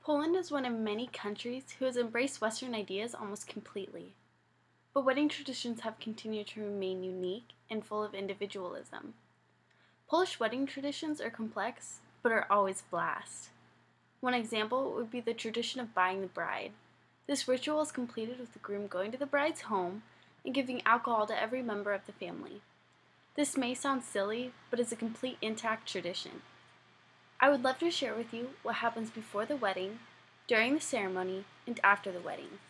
Poland is one of many countries who has embraced Western ideas almost completely, but wedding traditions have continued to remain unique and full of individualism. Polish wedding traditions are complex, but are always a blast. One example would be the tradition of buying the bride. This ritual is completed with the groom going to the bride's home and giving alcohol to every member of the family. This may sound silly, but is a complete intact tradition. I would love to share with you what happens before the wedding, during the ceremony, and after the wedding.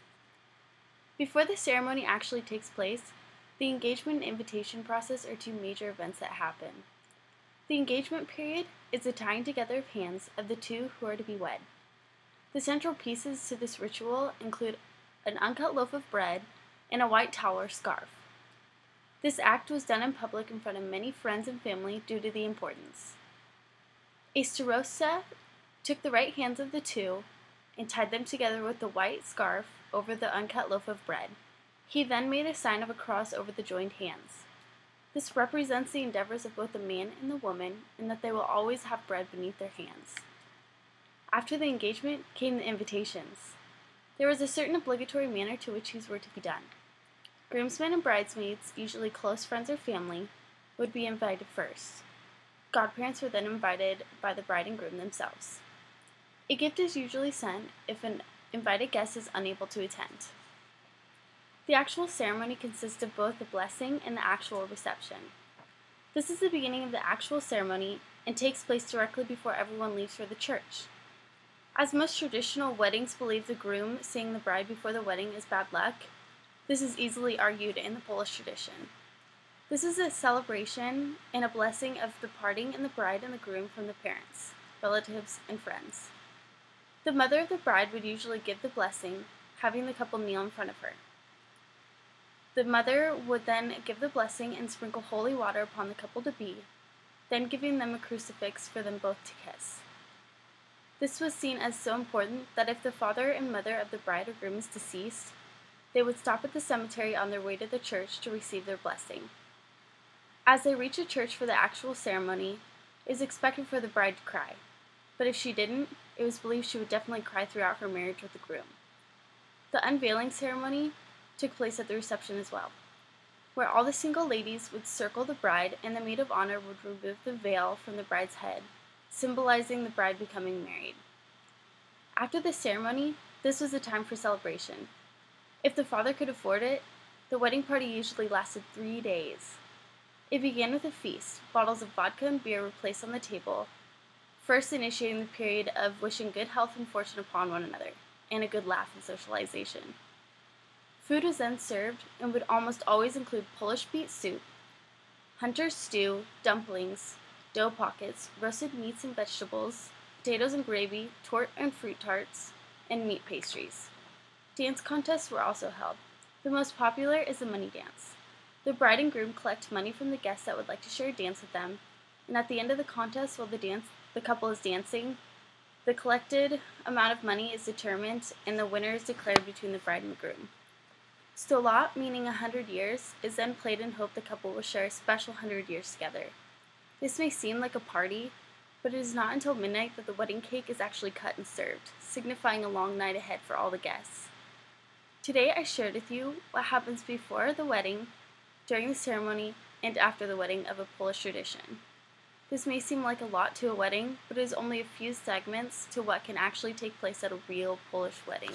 Before the ceremony actually takes place, the engagement and invitation process are two major events that happen. The engagement period is the tying together of hands of the two who are to be wed. The central pieces to this ritual include an uncut loaf of bread and a white towel or scarf. This act was done in public in front of many friends and family due to the importance. A starosta took the right hands of the two and tied them together with the white scarf over the uncut loaf of bread. He then made a sign of a cross over the joined hands. This represents the endeavors of both the man and the woman, and that they will always have bread beneath their hands. After the engagement came the invitations. There was a certain obligatory manner to which these were to be done. Groomsmen and bridesmaids, usually close friends or family, would be invited first. Godparents were then invited by the bride and groom themselves. A gift is usually sent if an invited guest is unable to attend. The actual ceremony consists of both the blessing and the actual reception. This is the beginning of the actual ceremony and takes place directly before everyone leaves for the church. As most traditional weddings believe the groom seeing the bride before the wedding is bad luck, this is easily argued in the Polish tradition. This is a celebration and a blessing of the parting and the bride and the groom from the parents, relatives, and friends. The mother of the bride would usually give the blessing, having the couple kneel in front of her. The mother would then give the blessing and sprinkle holy water upon the couple-to-be, then giving them a crucifix for them both to kiss. This was seen as so important that if the father and mother of the bride or groom is deceased, they would stop at the cemetery on their way to the church to receive their blessing. As they reach a church for the actual ceremony, it is expected for the bride to cry, but if she didn't, it was believed she would definitely cry throughout her marriage with the groom. The unveiling ceremony took place at the reception as well, where all the single ladies would circle the bride and the maid of honor would remove the veil from the bride's head, symbolizing the bride becoming married. After the ceremony, this was the time for celebration. If the father could afford it, the wedding party usually lasted 3 days. It began with a feast. Bottles of vodka and beer were placed on the table, first initiating the period of wishing good health and fortune upon one another, and a good laugh and socialization. Food was then served and would almost always include Polish beet soup, hunter's stew, dumplings, dough pockets, roasted meats and vegetables, potatoes and gravy, torte and fruit tarts, and meat pastries. Dance contests were also held. The most popular is the money dance. The bride and groom collect money from the guests that would like to share a dance with them, and at the end of the contest, while the couple is dancing, the collected amount of money is determined, and the winner is declared between the bride and the groom. Stolat, meaning 100 years, is then played in hope the couple will share a special 100 years together. This may seem like a party, but it is not until midnight that the wedding cake is actually cut and served, signifying a long night ahead for all the guests. Today I shared with you what happens before the wedding, during the ceremony, and after the wedding of a Polish tradition. This may seem like a lot to a wedding, but it is only a few segments to what can actually take place at a real Polish wedding.